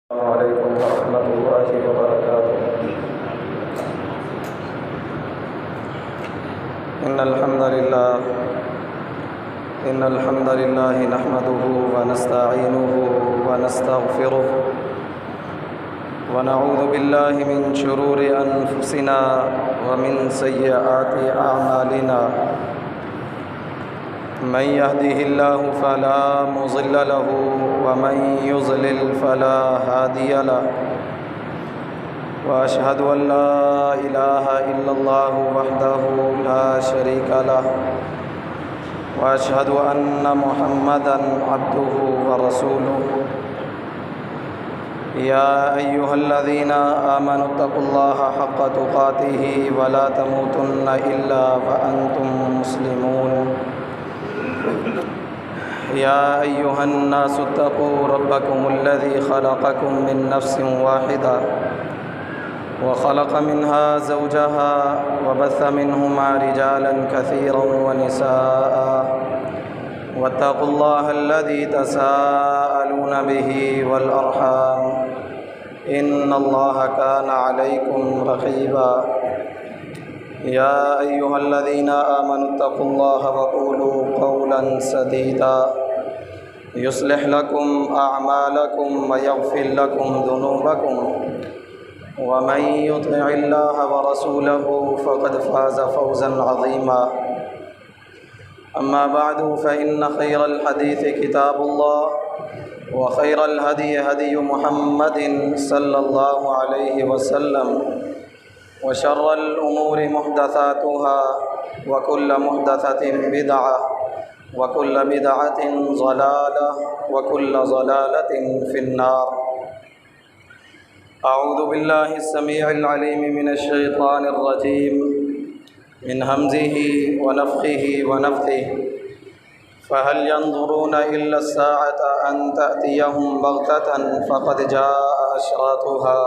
السلام علیکم ورحمۃ اللہ وبرکاتہ۔ ان الحمد للہ نحمده ونستعینه ونستغفره ونعوذ باللہ من شرور انفسنا ومن سیئات اعمالنا، من يهده الله فلا مضل له ومن يضلل فلا هادي له، وأشهد أن لا إله إلا الله وحده لا شريك له، وأشهد أن محمدًا عبده ورسوله۔ يا أيها الذين آمنوا اتقوا الله حق تقاته ولا تموتن إلا وأنتم مسلمون۔ يا أيها الناس اتقوا ربكم الذي خلقكم من نفس واحدة وخلق منها زوجها وبث منهما رجالا كثيرا ونساء، واتقوا الله الذي تساءلون به والأرحام إن الله كان عليكم رقيبا۔ يا أيها الذين آمنوا اتقوا الله وقولوا قولا سديدا يصلح لكم أعمالكم ويغفر لكم ذنوبكم، ومن يطع الله ورسوله فقد فاز فوزا عظيما۔ أما بعد فإن خير الحديث كتاب الله، وخير الهدي هدي محمد صلى الله عليه وسلم، وشر الأمور محدثاتها، وكل محدثة بدعة، وكل بدعة ضلالة، وكل ضلالة في النار۔ أعوذ بالله السميع العليم من الشيطان الرجيم، من همزه ونفخه ونفثه، فهل ينظرون إلا الساعة أن تأتيهم بغتة فقد جاء أشراطها،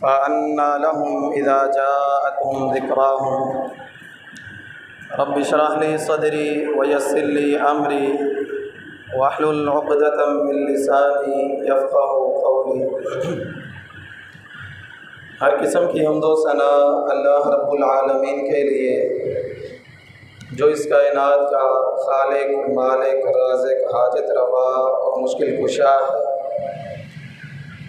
فأنى لهم إذا جاءتهم ذكراهم۔ رب اشرح لي صدري ويسر لي أمري واحلل عقدة من لساني يفقهوا قولي۔ ہر قسم کی حمد و ثنا اللہ رب العالمین کے لیے، جو اس کائنات کا خالق، مالک، رازق، حاجت روا اور مشکل کشا ہے۔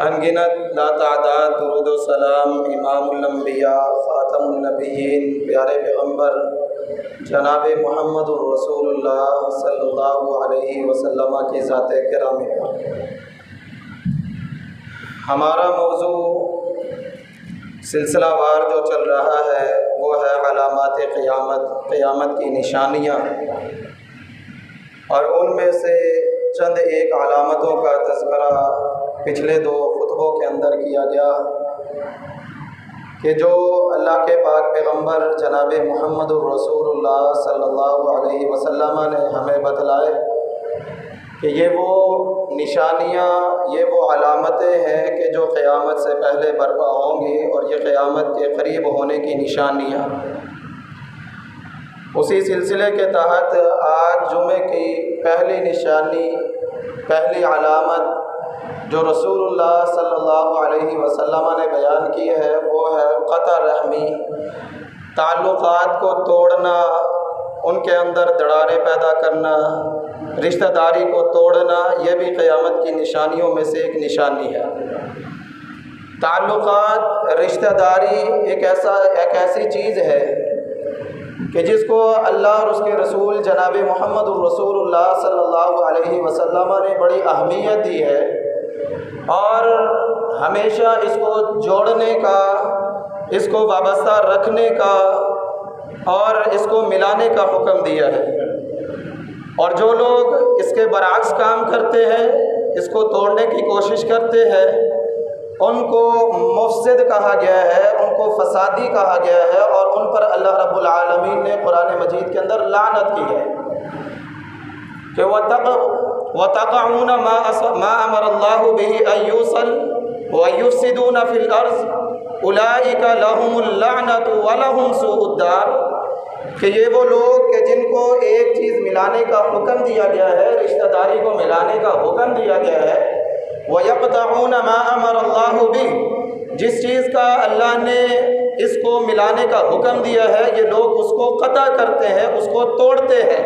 انگنت لا تعداد درود و سلام امام الانبیاء، خاتم النبیین، پیارے پیغمبر جناب محمد الرسول اللہ صلی اللہ علیہ وسلم کی ذات گرامی پر۔ ہمارا موضوع سلسلہ وار جو چل رہا ہے وہ ہے علامات قیامت، قیامت کی نشانیاں، اور ان میں سے چند ایک علامتوں کا تذکرہ پچھلے دو خطبوں کے اندر کیا گیا کہ جو اللہ کے پاک پیغمبر جناب محمد الرسول اللہ صلی اللہ علیہ وسلم نے ہمیں بتلائے کہ یہ وہ نشانیاں، یہ وہ علامتیں ہیں کہ جو قیامت سے پہلے برپا ہوں گی، اور یہ قیامت کے قریب ہونے کی نشانیاں۔ اسی سلسلے کے تحت آج جمعے کی پہلی نشانی، پہلی علامت جو رسول اللہ صلی اللہ علیہ وسلم نے بیان کی ہے وہ ہے قطع رحمی، تعلقات کو توڑنا، ان کے اندر دراڑیں پیدا کرنا، رشتہ داری کو توڑنا، یہ بھی قیامت کی نشانیوں میں سے ایک نشانی ہے۔ تعلقات، رشتہ داری ایک ایسی چیز ہے کہ جس کو اللہ اور اس کے رسول جناب محمد الرسول اللہ صلی اللہ علیہ وسلم نے بڑی اہمیت دی ہے، اور ہمیشہ اس کو جوڑنے کا، اس کو وابستہ رکھنے کا اور اس کو ملانے کا حکم دیا ہے۔ اور جو لوگ اس کے برعکس کام کرتے ہیں، اس کو توڑنے کی کوشش کرتے ہیں، ان کو مفسد کہا گیا ہے، ان کو فسادی کہا گیا ہے، اور ان پر اللہ رب العالمین نے قرآن مجید کے اندر لعنت کی ہے کہ وَتَقَعُونَ مَا أَمَرَ اللَّهُ بِهِ أَن يُوصَلَ وَيُفْسِدُونَ فِي الْأَرْضِ أُولَئِكَ لَهُمُ اللَّعْنَةُ وَلَهُمْ سُوءُ الدَّارِ، کہ یہ وہ لوگ کہ جن کو ایک چیز ملانے کا حکم دیا گیا ہے، رشتہ داری کو ملانے کا حکم دیا گیا ہے، وَيَقْطَعُونَ مَا أَمَرَ اللَّهُ بِهِ، جس چیز کا اللہ نے اس کو ملانے کا حکم دیا ہے یہ لوگ اس کو قطع کرتے ہیں، اس کو توڑتے ہیں۔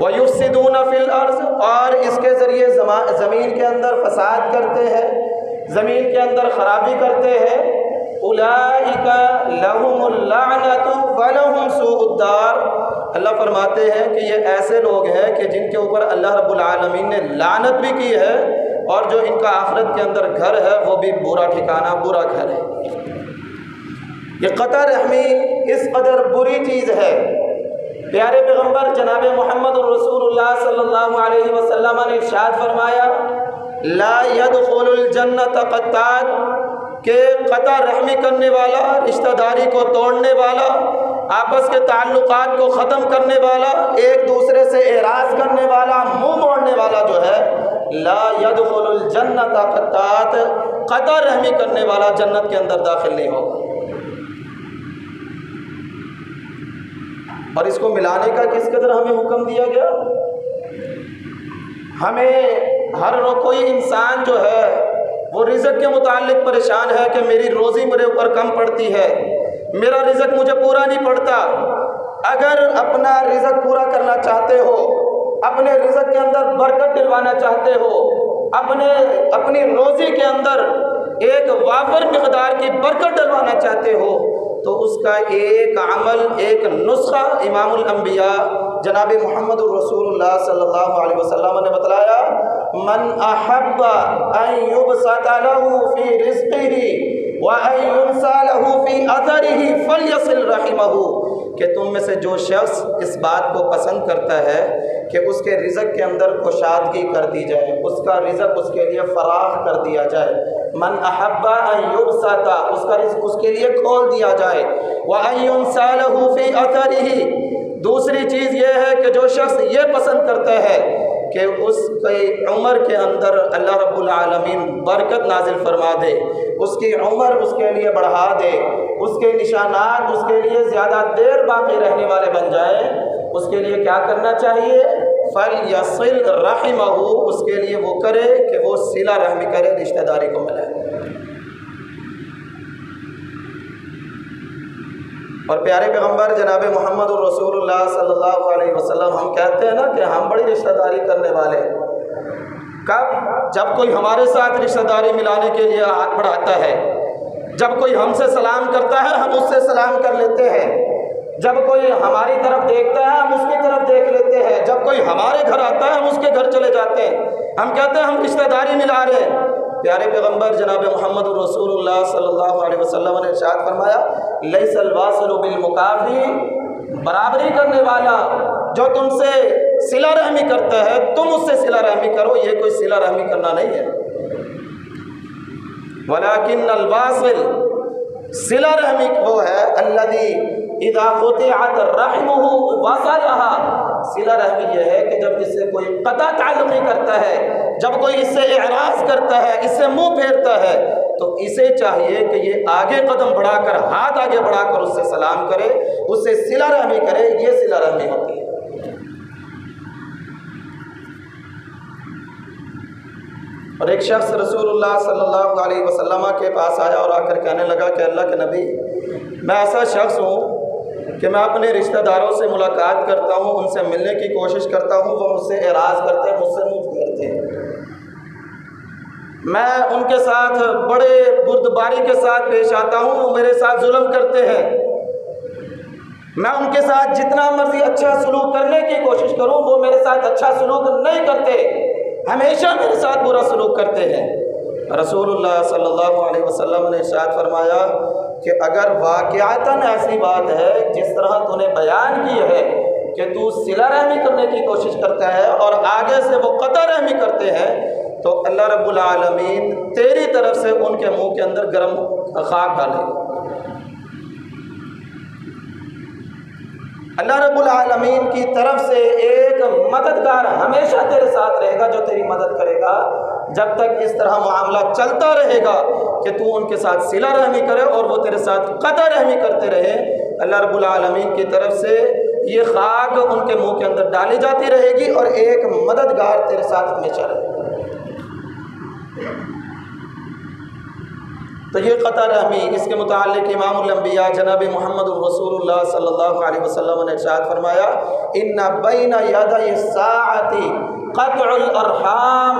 وَيُفْسِدُونَ فِي الْأَرْضِ، اور اس کے ذریعے زمین کے اندر فساد کرتے ہیں، زمین کے اندر خرابی کرتے ہیں۔ أُولَئِكَ لَهُمُ اللَّعْنَةُ وَلَهُمْ سُوءُ الدَّارِ، اللہ فرماتے ہیں کہ یہ ایسے لوگ ہیں کہ جن کے اوپر اللہ رب العالمین نے لعنت بھی کی ہے، اور جو ان کا آخرت کے اندر گھر ہے وہ بھی برا ٹھکانہ، برا گھر ہے۔ یہ قطع رحمی اس قدر بری چیز ہے، پیارے پیغمبر جناب محمد الرسول اللہ صلی اللہ علیہ وسلم نے ارشاد فرمایا لا يدخل الجنت قطاع، کہ قطع رحمی کرنے والا، رشتہ داری کو توڑنے والا، آپس کے تعلقات کو ختم کرنے والا، ایک دوسرے سے اعراض کرنے والا، منہ موڑنے والا جو ہے، لا يدخل الجنت قطاع، قطع رحمی کرنے والا جنت کے اندر داخل نہیں ہوگا۔ اور اس کو ملانے کا کس قدر ہمیں حکم دیا گیا؟ ہمیں ہر کوئی انسان جو ہے وہ رزق کے متعلق پریشان ہے کہ میری روزی میرے اوپر کم پڑتی ہے، میرا رزق مجھے پورا نہیں پڑتا۔ اگر اپنا رزق پورا کرنا چاہتے ہو، اپنے رزق کے اندر برکت ڈلوانا چاہتے ہو، اپنی روزی کے اندر ایک وافر مقدار کی برکت ڈلوانا چاہتے ہو، تو اس کا ایک عمل، ایک نسخہ امام الانبیاء جناب محمد الرسول اللہ صلی اللہ علیہ وسلم نے بتلایا، من احب ان یبسط له فی رزقہ وان ینسى له فی اثرہ فلیصل رحمہ، کہ تم میں سے جو شخص اس بات کو پسند کرتا ہے کہ اس کے رزق کے اندر کشادگی کر دی جائے، اس کا رزق اس کے لیے فراخ کر دیا جائے، من احب ان یبسط، اس کا رزق اس کے لیے کھول دیا جائے، وان ینسى له فی اثرہ، دوسری چیز یہ ہے کہ جو شخص یہ پسند کرتا ہے کہ اس کی عمر کے اندر اللہ رب العالمین برکت نازل فرما دے، اس کی عمر اس کے لیے بڑھا دے، اس کے نشانات اس کے لیے زیادہ دیر باقی رہنے والے بن جائیں، اس کے لیے کیا کرنا چاہیے؟ فَلْيَصِلْ رَحِمَهُ، اس کے لیے وہ کرے کہ وہ صلہ رحمی کرے، رشتہ داری کو ملائے۔ اور پیارے پیغمبر جناب محمد الرسول اللہ صلی اللہ علیہ وسلم، ہم کہتے ہیں نا کہ ہم بڑی رشتہ داری کرنے والے، کب؟ جب کوئی ہمارے ساتھ رشتہ داری ملانے کے لیے ہاتھ بڑھاتا ہے، جب کوئی ہم سے سلام کرتا ہے ہم اس سے سلام کر لیتے ہیں، جب کوئی ہماری طرف دیکھتا ہے ہم اس کی طرف دیکھ لیتے ہیں، جب کوئی ہمارے گھر آتا ہے ہم اس کے گھر چلے جاتے ہیں، ہم کہتے ہیں ہم رشتہ داری ملا رہے ہیں۔ پیارے پیغمبر جناب محمد الرسول اللہ صلی اللہ علیہ وسلم نے ارشاد فرمایا لیس الواصل بالمکافی، برابری کرنے والا جو تم سے صلہ رحمی کرتا ہے تم اس سے صلہ رحمی کرو، یہ کوئی صلہ رحمی کرنا نہیں ہے۔ ولیکن الواصل، صلہ رحمی وہ ہے الذی اذا قطعت رحمہ وصلھا، صلہ رحمی یہ ہے کہ جب اس سے کوئی قطع تعلقی کرتا ہے، جب کوئی اس سے اعراض کرتا ہے، اس سے منہ پھیرتا ہے، تو اسے چاہیے کہ یہ آگے قدم بڑھا کر، ہاتھ آگے بڑھا کر اس سے سلام کرے، اس سے صلہ رحمی کرے، یہ صلہ رحمی ہوتی ہے۔ اور ایک شخص رسول اللہ صلی اللہ علیہ وسلم کے پاس آیا اور آ کر کہنے لگا کہ اللہ کے نبی، میں ایسا شخص ہوں کہ میں اپنے رشتہ داروں سے ملاقات کرتا ہوں، ان سے ملنے کی کوشش کرتا ہوں، وہ مجھ سے اعراض کرتے ہیں، مجھ سے منہ پھیرتے ہیں، میں ان کے ساتھ بڑے بردباری کے ساتھ پیش آتا ہوں، وہ میرے ساتھ ظلم کرتے ہیں، میں ان کے ساتھ جتنا مرضی اچھا سلوک کرنے کی کوشش کروں وہ میرے ساتھ اچھا سلوک نہیں کرتے، ہمیشہ میرے ساتھ برا سلوک کرتے ہیں۔ رسول اللہ صلی اللہ علیہ وسلم نے ارشاد فرمایا کہ اگر واقعتاً ایسی بات ہے جس طرح تو نے بیان کی ہے کہ تو صلہ رحمی کرنے کی کوشش کرتا ہے اور آگے سے وہ قطع رحمی کرتے ہیں، تو اللہ رب العالمین تیری طرف سے ان کے منہ کے اندر گرم خاک ڈالے گا۔ اللہ رب العالمین کی طرف سے ایک مددگار ہمیشہ تیرے ساتھ رہے گا جو تیری مدد کرے گا، جب تک اس طرح معاملہ چلتا رہے گا کہ تو ان کے ساتھ صلہ رحمی کرے اور وہ تیرے ساتھ قطع رحمی کرتے رہے، اللہ رب العالمین کی طرف سے یہ خاک ان کے منہ کے اندر ڈالی جاتی رہے گی اور ایک مددگار تیرے ساتھ ہمیشہ رہے گا۔ تو یہ قطع رحمی، اس کے متعلق امام الانبیاء جناب محمد الرسول اللہ صلی اللہ علیہ وسلم نے ارشاد فرمایا ان بین یدی الساعۃ قطع الارحام،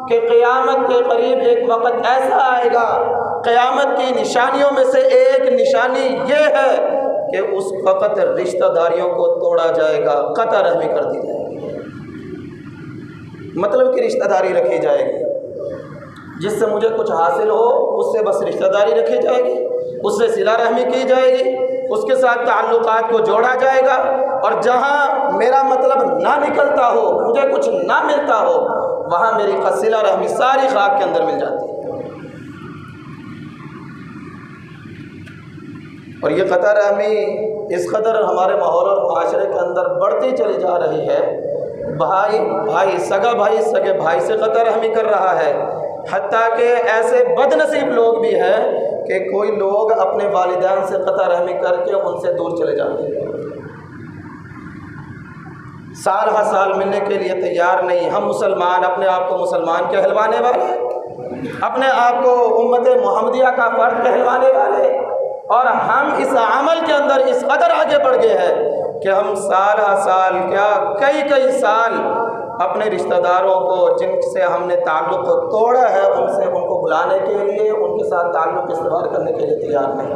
کہ قیامت کے قریب ایک وقت ایسا آئے گا، قیامت کی نشانیوں میں سے ایک نشانی یہ ہے کہ اس وقت رشتہ داریوں کو توڑا جائے گا، قطع رحمی کر دی جائے گی، مطلب کہ رشتہ داری رکھی جائے گی، جس سے مجھے کچھ حاصل ہو اس سے بس رشتہ داری رکھی جائے گی، اس سے صلہ رحمی کی جائے گی، اس کے ساتھ تعلقات کو جوڑا جائے گا، اور جہاں میرا مطلب نہ نکلتا ہو، مجھے کچھ نہ ملتا ہو، وہاں میری صلہ رحمی ساری خاک کے اندر مل جاتی ہے۔ اور یہ قطع رحمی اس قدر ہمارے ماحول اور معاشرے کے اندر بڑھتی چلی جا رہی ہے، بھائی سگا بھائی سگے بھائی سے قطع رحمی کر رہا ہے، حتیٰ کہ ایسے بد نصیب لوگ بھی ہیں کہ کوئی لوگ اپنے والدین سے قطع رحمی کر کے ان سے دور چلے جاتے ہیں، سال ہر سال ملنے کے لیے تیار نہیں۔ ہم مسلمان اپنے آپ کو مسلمان کہلوانے والے، اپنے آپ کو امت محمدیہ کا فرد کہلوانے والے، اور ہم اس عمل کے اندر اس قدر آگے بڑھ گئے ہیں کہ ہم سال ہر سال کیا کئی سال اپنے رشتہ داروں کو جن سے ہم نے تعلق توڑا ہے ان کو بلانے کے لیے، ان کے ساتھ تعلق استوار کرنے کے لیے تیار نہیں۔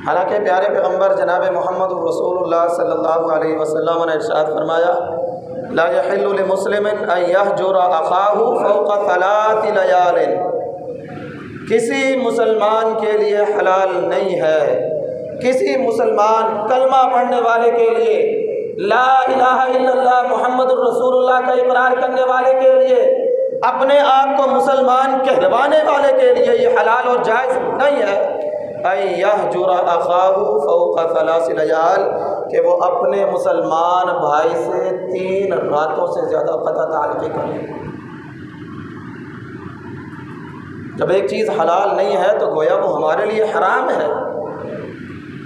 حالانکہ پیارے پیغمبر جناب محمد الرسول اللہ صلی اللہ علیہ وسلم نے ارشاد فرمایا لا يحل لمسلم ان يهجر اخاه فوق 3 لیال، کسی مسلمان کے لیے حلال نہیں ہے، کسی مسلمان کلمہ پڑھنے والے کے لیے، لا الہ الا اللہ محمد الرسول اللہ کا اقرار کرنے والے کے لیے، اپنے آپ کو مسلمان کہلوانے والے کے لیے یہ حلال اور جائز نہیں ہے ان یہجر اخاہ فوق 3 لیال، کہ وہ اپنے مسلمان بھائی سے 3 راتوں سے زیادہ قطع تعلقی کرے۔ جب ایک چیز حلال نہیں ہے تو گویا وہ ہمارے لیے حرام ہے،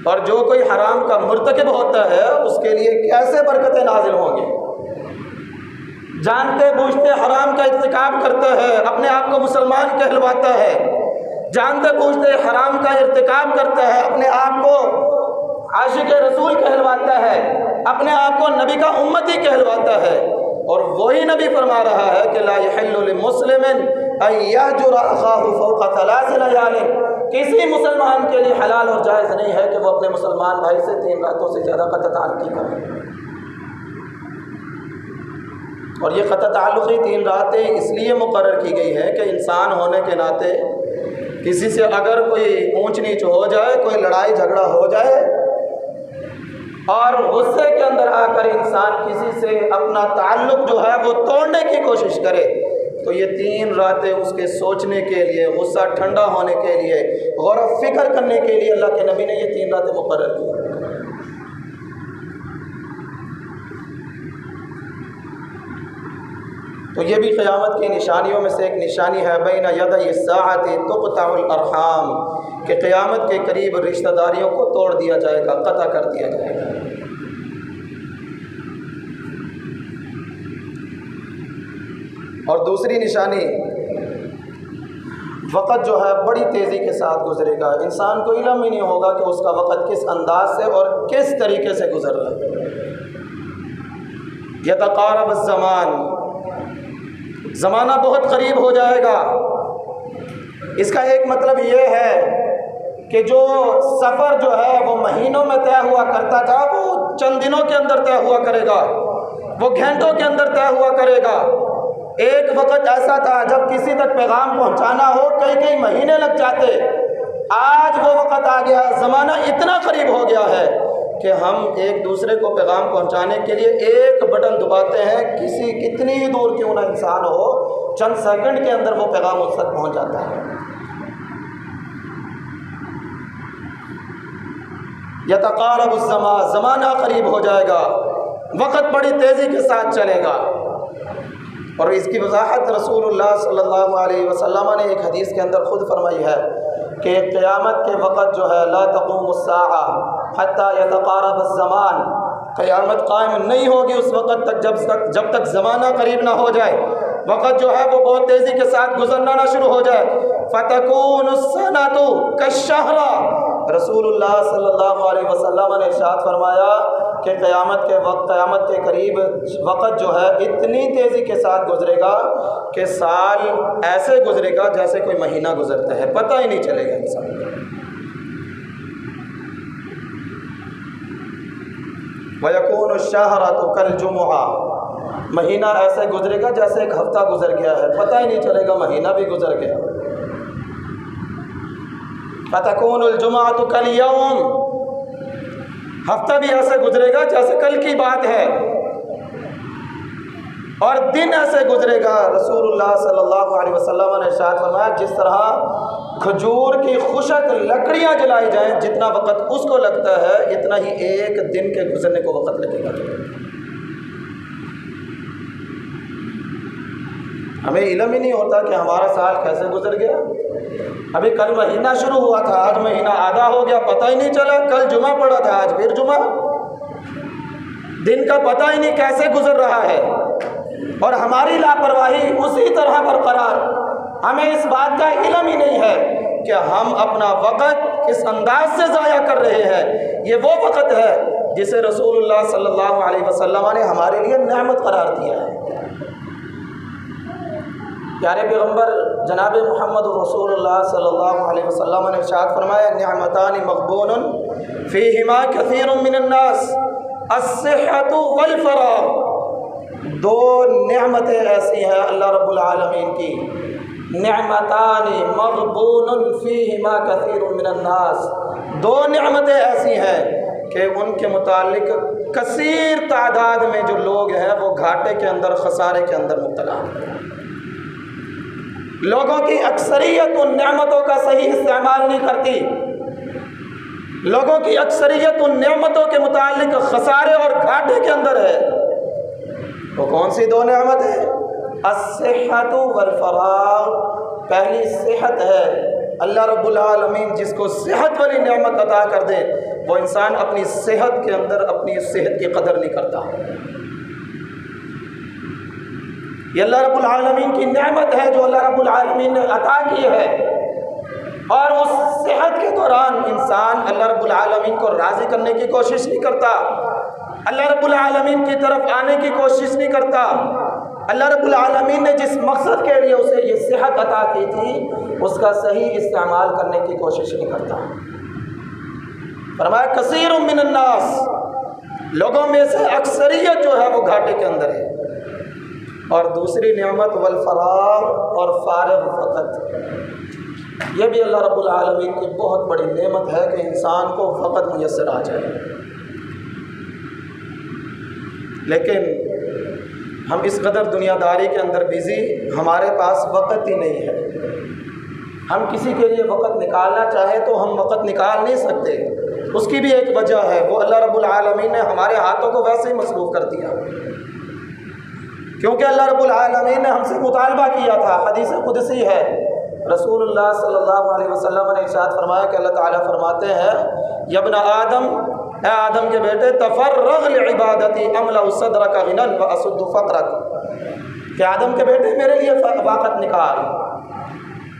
اور جو کوئی حرام کا مرتکب ہوتا ہے اس کے لیے کیسے برکتیں نازل ہوں گی۔ جانتے بوجھتے حرام کا ارتکاب کرتا ہے، اپنے آپ کو مسلمان کہلواتا ہے، جانتے بوجھتے حرام کا ارتکاب کرتا ہے، اپنے آپ کو عاشق رسول کہلواتا ہے، اپنے آپ کو نبی کا امتی کہلواتا ہے، اور وہی نبی فرما رہا ہے کہ لا يحل لمسلم ان يهجر اخاه فوق 3 لیال، کسی مسلمان کے لیے حلال اور جائز نہیں ہے کہ وہ اپنے مسلمان بھائی سے 3 راتوں سے زیادہ قطع تعلقی کرے۔ اور یہ قطع تعلقی 3 راتیں اس لیے مقرر کی گئی ہے کہ انسان ہونے کے ناطے کسی سے اگر کوئی اونچ نیچ ہو جائے، کوئی لڑائی جھگڑا ہو جائے، اور غصے کے اندر آ کر انسان کسی سے اپنا تعلق جو ہے وہ توڑنے کی کوشش کرے، تو یہ 3 راتیں اس کے سوچنے کے لیے، غصہ ٹھنڈا ہونے کے لیے، غور و فکر کرنے کے لیے اللہ کے نبی نے یہ 3 راتیں مقرر کی۔ تو یہ بھی قیامت کی نشانیوں میں سے ایک نشانی ہے بین یدی الساعۃ تقطع الارحام، کہ قیامت کے قریب رشتہ داریوں کو توڑ دیا جائے گا، قطع کر دیا جائے گا۔ اور دوسری نشانی، وقت جو ہے بڑی تیزی کے ساتھ گزرے گا، انسان کو علم ہی نہیں ہوگا کہ اس کا وقت کس انداز سے اور کس طریقے سے گزر رہا ہے۔ یتقارب الزمان، زمانہ بہت قریب ہو جائے گا۔ اس کا ایک مطلب یہ ہے کہ جو سفر جو ہے وہ مہینوں میں طے ہوا کرتا تھا، وہ چند دنوں کے اندر طے ہوا کرے گا، وہ گھنٹوں کے اندر طے ہوا کرے گا۔ ایک وقت ایسا تھا جب کسی تک پیغام پہنچانا ہو کئی مہینے لگ جاتے، آج وہ وقت آ گیا، زمانہ اتنا قریب ہو گیا ہے کہ ہم ایک دوسرے کو پیغام پہنچانے کے لیے ایک بٹن دباتے ہیں، کتنی دور کیوں نہ انسان ہو، چند سیکنڈ کے اندر وہ پیغام اس تک پہنچ جاتا ہے۔ یتقارب الزمان، زمانہ قریب ہو جائے گا، وقت بڑی تیزی کے ساتھ چلے گا۔ اور اس کی وضاحت رسول اللہ صلی اللہ علیہ وسلم نے ایک حدیث کے اندر خود فرمائی ہے کہ قیامت کے وقت جو ہے لا تقوم الساعہ حتی یتقارب الزمان، قیامت قائم نہیں ہوگی اس وقت تک جب تک زمانہ قریب نہ ہو جائے، وقت جو ہے وہ بہت تیزی کے ساتھ گزرنا نہ شروع ہو جائے. فتکون السنۃ کالشہر، رسول اللہ صلی اللہ علیہ وسلم نے ارشاد فرمایا کہ قیامت کے وقت، قیامت کے قریب وقت جو ہے اتنی تیزی کے ساتھ گزرے گا کہ سال ایسے گزرے گا جیسے کوئی مہینہ گزرتا ہے، پتہ ہی نہیں چلے گا انسان کو. وَيَكُونُ الشَّهْرَةُ كَالْجُمُعَةِ، مہینہ ایسے گزرے گا جیسے ایک ہفتہ گزر گیا ہے، پتہ ہی نہیں چلے گا مہینہ بھی گزر گیا. فَتَكُونُ الْجُمَعَةُ كَالْيَوْمِ، ہفتہ بھی ایسے گزرے گا جیسے کل کی بات ہے، اور دن ایسے گزرے گا. رسول اللہ صلی اللہ علیہ وسلم نے ارشاد فرمایا جس طرح کھجور کی خشک لکڑیاں جلائی جائیں جتنا وقت اس کو لگتا ہے، اتنا ہی ایک دن کے گزرنے کو وقت لگے گا. ہمیں علم ہی نہیں ہوتا کہ ہمارا سال کیسے گزر گیا. ابھی کل مہینہ شروع ہوا تھا، آج مہینہ آدھا ہو گیا، پتہ ہی نہیں چلا. کل جمعہ پڑا تھا، آج پھر جمعہ. دن کا پتہ ہی نہیں کیسے گزر رہا ہے، اور ہماری لاپرواہی اسی طرح برقرار. ہمیں اس بات کا علم ہی نہیں ہے کہ ہم اپنا وقت کس انداز سے ضائع کر رہے ہیں. یہ وہ وقت ہے جسے رسول اللہ صلی اللہ علیہ وسلم نے ہمارے لیے نعمت قرار دیا ہے. پیارے پیغمبر جناب محمد رسول اللہ صلی اللہ علیہ وسلم نے ارشاد فرمایا نعمتان مغبون فیہما کثیر من الناس الصحۃ والفراغ. دو نعمتیں ایسی ہیں اللہ رب العالمین کی، نعمتان مغبون فیہما کثیر من الناس، دو نعمتیں ایسی ہیں کہ ان کے متعلق کثیر تعداد میں جو لوگ ہیں وہ گھاٹے کے اندر، خسارے کے اندر مبتلا ہیں. لوگوں کی اکثریت ان نعمتوں کا صحیح استعمال نہیں کرتی. لوگوں کی اکثریت ان نعمتوں کے متعلق خسارے اور گھاٹے کے اندر ہے. وہ کون سی دو نعمت ہے؟ الصحۃ والفراغ. پہلی صحت ہے. اللہ رب العالمین جس کو صحت والی نعمت عطا کر دے وہ انسان اپنی صحت کے اندر اپنی صحت کی قدر نہیں کرتا. یہ اللہ رب العالمین کی نعمت ہے جو اللہ رب العالمین نے عطا کی ہے، اور اس صحت کے دوران انسان اللہ رب العالمین کو راضی کرنے کی کوشش نہیں کرتا، اللہ رب العالمین کی طرف آنے کی کوشش نہیں کرتا. اللہ رب العالمین نے جس مقصد کے لیے اسے یہ صحت عطا کی تھی اس کا صحیح استعمال کرنے کی کوشش نہیں کرتا. فرمایا کثیر من الناس، لوگوں میں سے اکثریت جو ہے وہ گھاٹے کے اندر ہے. اور دوسری نعمت والفراغ، اور فارغ وقت. یہ بھی اللہ رب العالمین کی بہت بڑی نعمت ہے کہ انسان کو وقت میسر آ جائے. لیکن ہم اس قدر دنیا داری کے اندر بزی، ہمارے پاس وقت ہی نہیں ہے. ہم کسی کے لیے وقت نکالنا چاہیں تو ہم وقت نکال نہیں سکتے. اس کی بھی ایک وجہ ہے، وہ اللہ رب العالمین نے ہمارے ہاتھوں کو ویسے ہی مصروف کر دیا، کیونکہ اللہ رب العالمین نے ہم سے مطالبہ کیا تھا. حدیث قدسی ہے، رسول اللہ صلی اللہ علیہ وسلم نے ارشاد فرمایا کہ اللہ تعالیٰ فرماتے ہیں یا ابن آدم، اے آدم کے بیٹے، تفرغ لعبادتی املأ صدرک غنا واسد فقرک. کہ آدم کے بیٹے میرے لیے وقت نکال،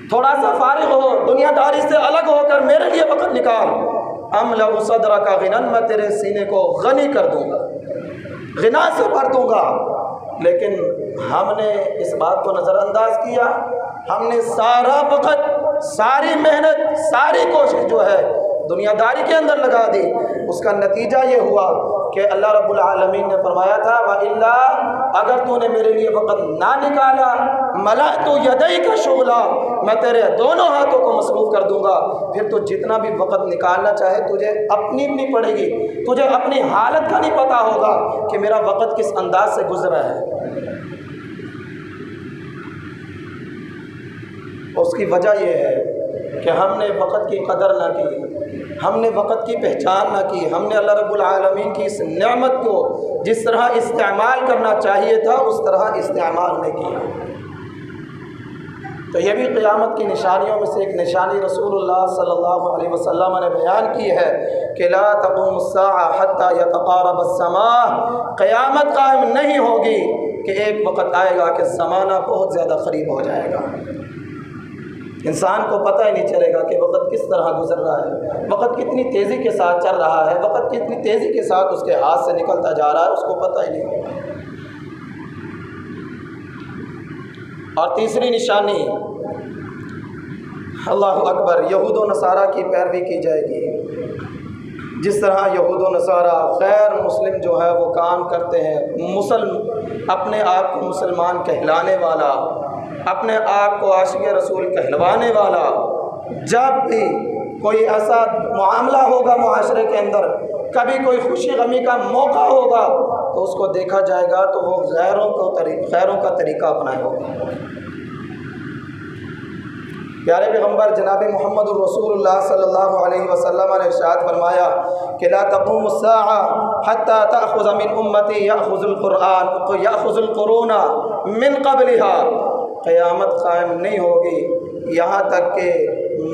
تھوڑا سا فارغ ہو، دنیا داری سے الگ ہو کر میرے لیے وقت نکال. املأ صدرک غنا، میں تیرے سینے کو غنی کر دوں گا، غنا سے بھر دوں گا. لیکن ہم نے اس بات کو نظر انداز کیا. ہم نے سارا وقت، ساری محنت، ساری کوشش جو ہے دنیا داری کے اندر لگا دی. اس کا نتیجہ یہ ہوا کہ اللہ رب العالمین نے فرمایا تھا وَإِلَّا، اگر تو نے میرے لیے وقت نہ نکالا، مَلَأْتُ يَدَيْكَ شُغْلًا، میں تیرے دونوں ہاتھوں کو مصروف کر دوں گا. پھر تو جتنا بھی وقت نکالنا چاہے تجھے اپنی پڑے گی. تجھے اپنی حالت کا نہیں پتہ ہوگا کہ میرا وقت کس انداز سے گزرا ہے. اس کی وجہ یہ ہے کہ ہم نے وقت کی قدر نہ کی، ہم نے وقت کی پہچان نہ کی. ہم نے اللہ رب العالمین کی اس نعمت کو جس طرح استعمال کرنا چاہیے تھا اس طرح استعمال نہیں کیا. تو یہ بھی قیامت کی نشانیوں میں سے ایک نشانی رسول اللہ صلی اللہ علیہ وسلم نے بیان کی ہے کہ لا تقوم الساعة حتى يتقارب السماء، قیامت قائم نہیں ہوگی کہ ایک وقت آئے گا کہ زمانہ بہت زیادہ قریب ہو جائے گا، انسان کو پتہ ہی نہیں چلے گا کہ وقت کس طرح گزر رہا ہے، وقت کتنی تیزی کے ساتھ چل رہا ہے، وقت کتنی تیزی کے ساتھ اس کے ہاتھ سے نکلتا جا رہا ہے، اس کو پتہ ہی نہیں ہوگا۔ اور تیسری نشانی، اللہ اکبر، یہود و نصارہ کی پیروی کی جائے گی۔ جس طرح یہود و نصارہ غیر مسلم جو ہے وہ کام کرتے ہیں، اپنے آپ کو مسلمان کہلانے والا، اپنے آپ کو عاشق رسول کہلوانے والا، جب بھی کوئی ایسا معاملہ ہوگا معاشرے کے اندر، کبھی کوئی خوشی غمی کا موقع ہوگا تو اس کو دیکھا جائے گا تو وہ غیروں کا طریقہ اپنائے ہوگا۔ پیارے پیغمبر جناب محمد الرسول اللہ صلی اللہ علیہ وسلم نے ارشاد فرمایا کہ لا تقوم الساعة حتى تأخذ من امتی یأخذ القرآن یأخذ القرون من قبلها، قیامت قائم نہیں ہوگی یہاں تک کہ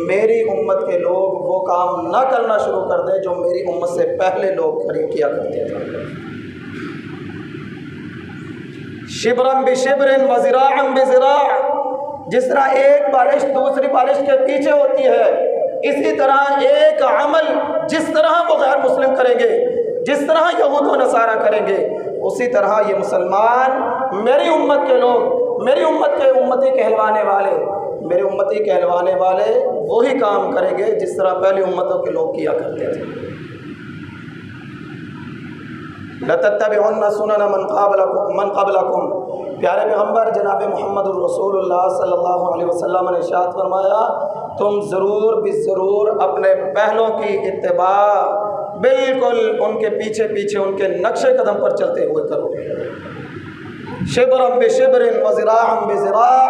میری امت کے لوگ وہ کام نہ کرنا شروع کر دیں جو میری امت سے پہلے لوگ کیا کرتے تھے۔ شبرا بشبر وذراعا بذراع، جس طرح ایک بالش دوسری بالش کے پیچھے ہوتی ہے، اسی طرح ایک عمل جس طرح وہ غیر مسلم کریں گے، جس طرح یہود و نصارہ کریں گے، اسی طرح یہ مسلمان میری امت کے لوگ، میری امت کے امتی کہلوانے والے، میرے امتی کہلوانے والے وہی کام کریں گے جس طرح پہلی امتوں کے لوگ کیا کرتے تھے۔ لَتَتَّبِعُنَّ سُنَنَ مَنْ قَبْلَكُمْ، پیارے پیغمبر جناب محمد الرسول اللہ صلی اللہ علیہ وسلم نے ارشاد فرمایا تم ضرور بالضرور اپنے پہلوں کی اتباع بالکل ان کے پیچھے پیچھے ان کے نقش قدم پر چلتے ہوئے کرو گے۔ شبرا بشبر وذراعا بذراع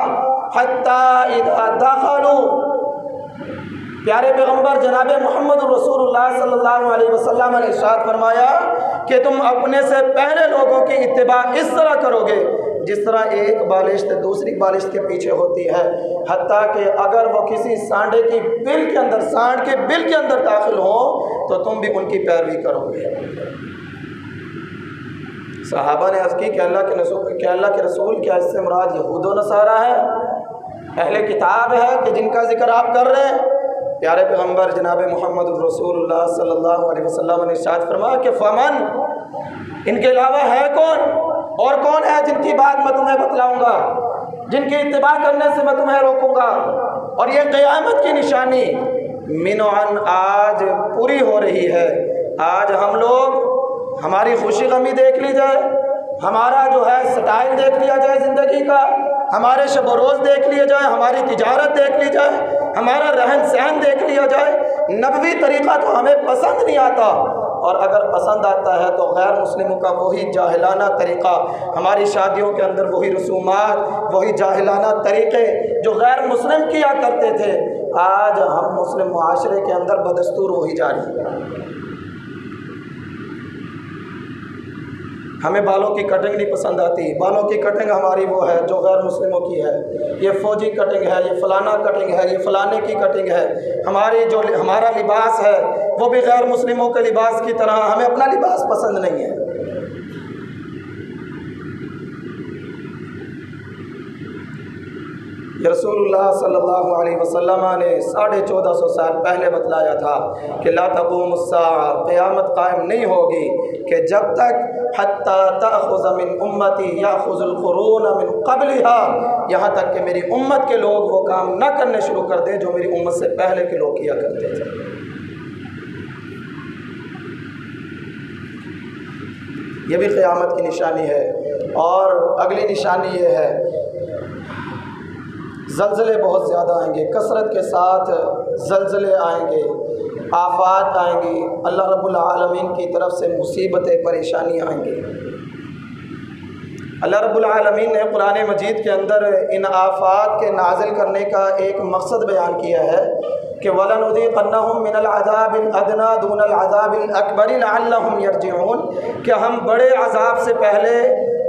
حتی اذا دخلوا، پیارے پیغمبر جناب محمد الرسول اللہ صلی اللہ علیہ وسلم نے ارشاد فرمایا کہ تم اپنے سے پہلے لوگوں کی اتباع اس طرح کرو گے جس طرح ایک بالشت دوسری بالشت کے پیچھے ہوتی ہے، حتیٰ کہ اگر وہ کسی سانڈے کی بل کے اندر، سانڈ کے بل کے اندر داخل ہوں تو تم بھی ان کی پیروی کرو گے۔ صحابہ نے عرض کی کہ اللہ کے رسول کیا اس سے مراد یہود و نصارہ ہے، اہل کتاب ہے کہ جن کا ذکر آپ کر رہے ہیں؟ پیارے پیغمبر جناب محمد الرسول اللہ صلی اللہ علیہ وسلم نے ارشاد فرمایا کہ فمن، ان کے علاوہ ہے کون، اور کون ہے جن کی بات میں تمہیں بتلاؤں گا، جن کی اتباع کرنے سے میں تمہیں روکوں گا۔ اور یہ قیامت کی نشانی منعن آج پوری ہو رہی ہے۔ آج ہم لوگ، ہماری خوشی غمی دیکھ لی جائے، ہمارا جو ہے سٹائل دیکھ لیا جائے زندگی کا، ہمارے شب و روز دیکھ لیا جائے، ہماری تجارت دیکھ لی جائے، ہمارا رہن سہن دیکھ لیا جائے، نبوی طریقہ تو ہمیں پسند نہیں آتا، اور اگر پسند آتا ہے تو غیر مسلموں کا وہی جاہلانہ طریقہ، ہماری شادیوں کے اندر وہی رسومات، وہی جاہلانہ طریقے جو غیر مسلم کیا کرتے تھے، آج ہم مسلم معاشرے کے اندر بدستور وہی جاری ہے۔ ہمیں بالوں کی کٹنگ نہیں پسند آتی، بالوں کی کٹنگ ہماری وہ ہے جو غیر مسلموں کی ہے، یہ فوجی کٹنگ ہے، یہ فلانا کٹنگ ہے، یہ فلانے کی کٹنگ ہے۔ ہمارا لباس ہے وہ بھی غیر مسلموں کے لباس کی طرح، ہمیں اپنا لباس پسند نہیں ہے۔ رسول اللہ صلی اللہ علیہ وسلم نے 1450 سال پہلے بتلایا تھا کہ لا تقوم الساعہ، قیامت قائم نہیں ہوگی کہ جب تک حتی تأخذ من امتی یاخذ القرون من قبلها، یہاں تک کہ میری امت کے لوگ وہ کام نہ کرنے شروع کر دیں جو میری امت سے پہلے کے لوگ کیا کرتے تھے۔ یہ بھی قیامت کی نشانی ہے۔ اور اگلی نشانی یہ ہے، زلزلے بہت زیادہ آئیں گے، کثرت کے ساتھ زلزلے آئیں گے، آفات آئیں گی، اللہ رب العالمین کی طرف سے مصیبتیں، پریشانیاں آئیں گی۔ اللہ رب العالمین نے قرآن مجید کے اندر ان آفات کے نازل کرنے کا ایک مقصد بیان کیا ہے کہ وَلَنُذِيقَنَّهُم مِّنَ الْعَذَابِ الْأَدْنَىٰ دُونَ الْعَذَابِ الْأَكْبَرِ لَعَلَّهُمْ يَرْجِعُونَ، کہ ہم بڑے عذاب سے پہلے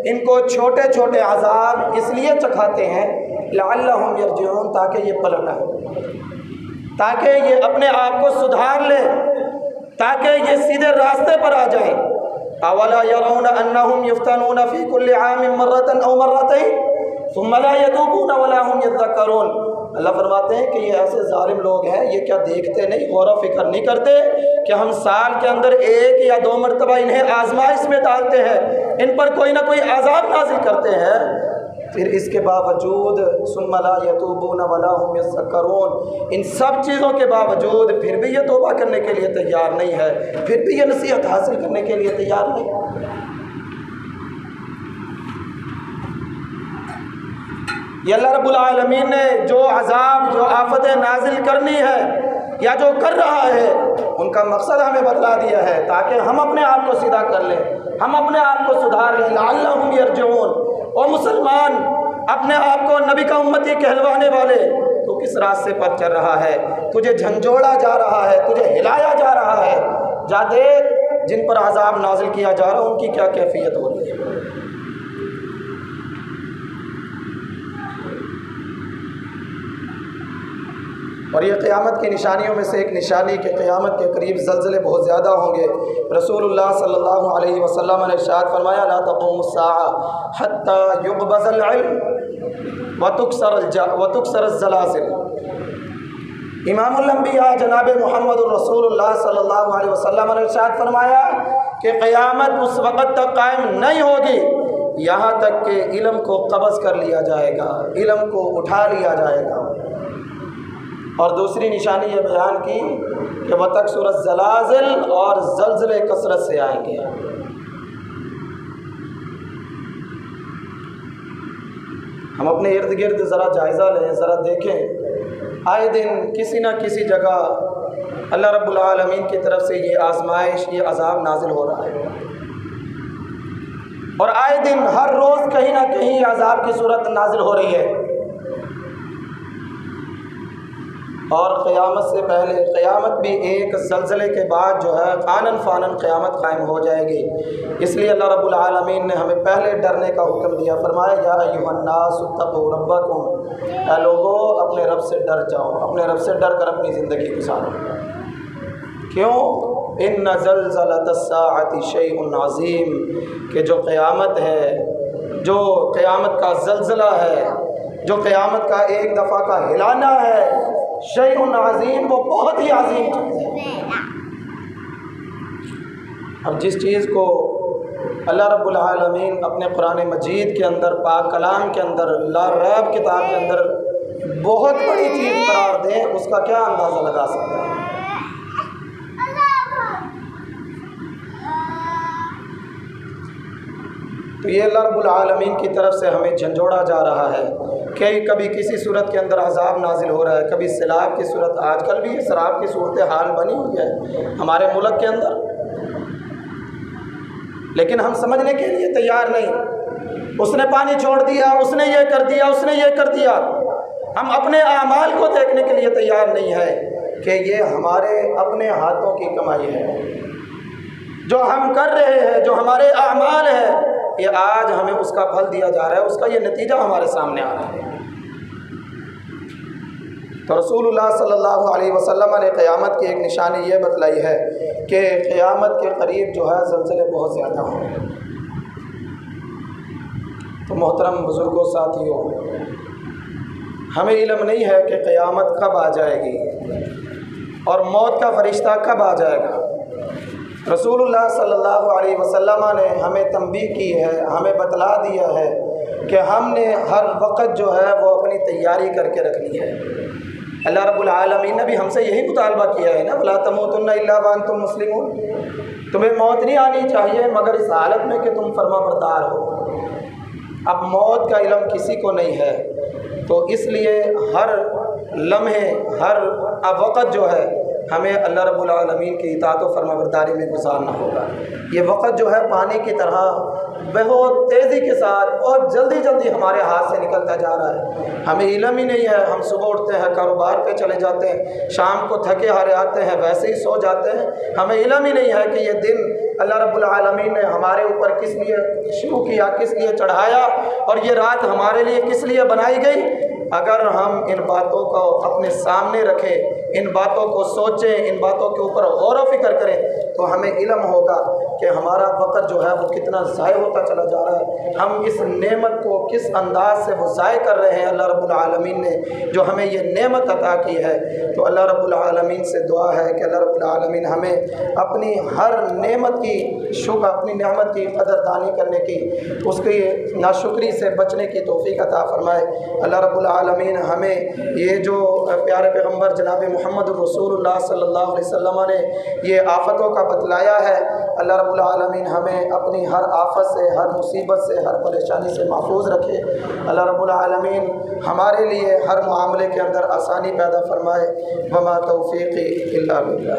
ان کو چھوٹے چھوٹے عذاب اس لیے چکھاتے ہیں لعلہم یرجعون، تاکہ یہ پلٹ آئے، تاکہ یہ اپنے آپ کو سدھار لیں، تاکہ یہ سیدھے راستے پر آ جائیں۔ اولا یرون انہم یفتنون فی کل عام مرۃ او مرتین ثم لا یتوبون ولا هم یذکرون۔ اللہ فرماتے ہیں کہ یہ ایسے ظالم لوگ ہیں، یہ کیا دیکھتے نہیں، غور و فکر نہیں کرتے کہ ہم سال کے اندر 1 یا 2 مرتبہ انہیں آزمائش میں ڈالتے ہیں، ان پر کوئی نہ کوئی عذاب نازل کرتے ہیں، پھر اس کے باوجود ثم لا یتوبون ولا هم یذکرون، ان سب چیزوں کے باوجود پھر بھی یہ توبہ کرنے کے لیے تیار نہیں ہے، پھر بھی یہ نصیحت حاصل کرنے کے لیے تیار نہیں۔ یہ اللہ رب العالمین نے جو عذاب، جو آفتیں نازل کرنی ہے یا جو کر رہا ہے، ان کا مقصد ہمیں بتلا دیا ہے تاکہ ہم اپنے آپ کو سیدھا کر لیں، ہم اپنے آپ کو سدھار لیں۔ لعلہم یرجعون۔ اور مسلمان، اپنے آپ کو نبی کا امتی کہلوانے والے، تو کس راستے پر چل رہا ہے؟ تجھے جھنجھوڑا جا رہا ہے، تجھے ہلایا جا رہا ہے، جا دیکھ جن پر عذاب نازل کیا جا رہا ہے ان کی کیا کیفیت ہو رہی ہے۔ اور یہ قیامت کی نشانیوں میں سے ایک نشانی کہ قیامت کے قریب زلزلے بہت زیادہ ہوں گے۔ رسول اللہ صلی اللہ علیہ وسلم نے ارشاد فرمایا لا تقوم الساعة حتى يقبض العلم وتكسر الزلازل۔ امام الانبیاء جناب محمد الرسول اللہ صلی اللہ علیہ وسلم نے ارشاد فرمایا کہ قیامت اس وقت تک قائم نہیں ہوگی یہاں تک کہ علم کو قبض کر لیا جائے گا، علم کو اٹھا لیا جائے گا۔ اور دوسری نشانی یہ بیان کی کہ وَتَكْسُرَ الزَّلَازِلُ، اور زلزلے کثرت سے آئیں گے۔ ہم اپنے ارد گرد ذرا جائزہ لیں، ذرا دیکھیں، آئے دن کسی نہ کسی جگہ اللہ رب العالمین کی طرف سے یہ آزمائش، یہ عذاب نازل ہو رہا ہے، اور آئے دن ہر روز کہیں نہ کہیں عذاب کی صورت نازل ہو رہی ہے۔ اور قیامت سے پہلے، قیامت بھی ایک زلزلے کے بعد جو ہے آنن فانن قیامت قائم ہو جائے گی۔ اس لیے اللہ رب العالمین نے ہمیں پہلے ڈرنے کا حکم دیا، فرمایا یا ایھا الناس اتقوا ربکم، اے لوگو اپنے رب سے ڈر جاؤ، اپنے رب سے ڈر کر اپنی زندگی گزارو۔ کیوں؟ ان زلزلۃ الساعۃ شیء عظیم، کہ جو قیامت ہے، جو قیامت کا زلزلہ ہے، جو قیامت کا ایک دفعہ کا ہلانا ہے، شیء عظیم، وہ بہت ہی عظیم چیز ہے۔ اب جس چیز کو اللہ رب العالمین اپنے قرآن مجید کے اندر، پاک کلام کے اندر، لا ریب کتاب کے اندر بہت بڑی چیز قرار دیں، اس کا کیا اندازہ لگا سکتا ہے؟ تو یہ اللہ رب العالمین کی طرف سے ہمیں جھنجھوڑا جا رہا ہے کہ کبھی کسی صورت کے اندر عذاب نازل ہو رہا ہے، کبھی سیلاب کی صورت، آج کل بھی سیلاب کی صورتحال بنی ہوئی ہے ہمارے ملک کے اندر، لیکن ہم سمجھنے کے لیے تیار نہیں۔ اس نے پانی چھوڑ دیا، اس نے یہ کر دیا، اس نے یہ کر دیا، ہم اپنے اعمال کو دیکھنے کے لیے تیار نہیں ہے کہ یہ ہمارے اپنے ہاتھوں کی کمائی ہے، جو ہم کر رہے ہیں، جو ہمارے اعمال ہیں، یہ آج ہمیں اس کا پھل دیا جا رہا ہے، اس کا یہ نتیجہ ہمارے سامنے آ رہا ہے۔ تو رسول اللہ صلی اللہ علیہ وسلم نے قیامت کی ایک نشانی یہ بتلائی ہے کہ قیامت کے قریب جو ہے زلزلے بہت زیادہ ہوں گے۔ تو محترم بزرگوں، ساتھیوں، ہمیں علم نہیں ہے کہ قیامت کب آ جائے گی اور موت کا فرشتہ کب آ جائے گا۔ رسول اللہ صلی اللہ علیہ وسلم نے ہمیں تنبیہ کی ہے، ہمیں بتلا دیا ہے کہ ہم نے ہر وقت جو ہے وہ اپنی تیاری کر کے رکھنی ہے۔ اللہ رب العالمین نے بھی ہم سے یہی مطالبہ کیا ہے نا، وَلَا تَمُوتُنَّ إِلَّا وَأَنْتُمْ مُسْلِمُونَ، تمہیں موت نہیں آنی چاہیے مگر اس حالت میں کہ تم فرما بردار ہو۔ اب موت کا علم کسی کو نہیں ہے، تو اس لیے ہر لمحے، ہر وقت جو ہے ہمیں اللہ رب العالمین کی اطاعت و فرما برداری میں گزارنا ہوگا۔ یہ وقت جو ہے پانی کی طرح بہت تیزی کے ساتھ، بہت جلدی جلدی ہمارے ہاتھ سے نکلتا جا رہا ہے، ہمیں علم ہی نہیں ہے۔ ہم صبح اٹھتے ہیں، کاروبار پہ چلے جاتے ہیں، شام کو تھکے ہارے آتے ہیں، ویسے ہی سو جاتے ہیں، ہمیں علم ہی نہیں ہے کہ یہ دن اللہ رب العالمین نے ہمارے اوپر کس لیے شروع کیا، کس لیے چڑھایا، اور یہ رات ہمارے لیے کس لیے بنائی گئی۔ اگر ہم ان باتوں کو اپنے سامنے رکھیں ان باتوں کو سوچیں، ان باتوں کے اوپر غور و فکر کریں تو ہمیں علم ہوگا کہ ہمارا وقت جو ہے وہ کتنا ضائع ہوتا چلا جا رہا ہے، ہم اس نعمت کو کس انداز سے وہ ضائع کر رہے ہیں۔ اللہ رب العالمین نے جو ہمیں یہ نعمت عطا کی ہے، تو اللہ رب العالمین سے دعا ہے کہ اللہ رب العالمین ہمیں اپنی ہر نعمت کی شکر، اپنی نعمت کی قدردانی کرنے کی، اس کی ناشکری سے بچنے کی توفیق عطا فرمائے۔ اللہ رب العالمین ہمیں یہ جو پیارے پیغمبر جناب محمد الرسول اللہ صلی اللہ علیہ وسلم نے یہ آفتوں کا بتلایا ہے، اللہ رب العالمین ہمیں اپنی ہر آفت سے، ہر مصیبت سے، ہر پریشانی سے محفوظ رکھے۔ اللہ رب العالمین ہمارے لیے ہر معاملے کے اندر آسانی پیدا فرمائے۔ وما توفیقی الا باللہ۔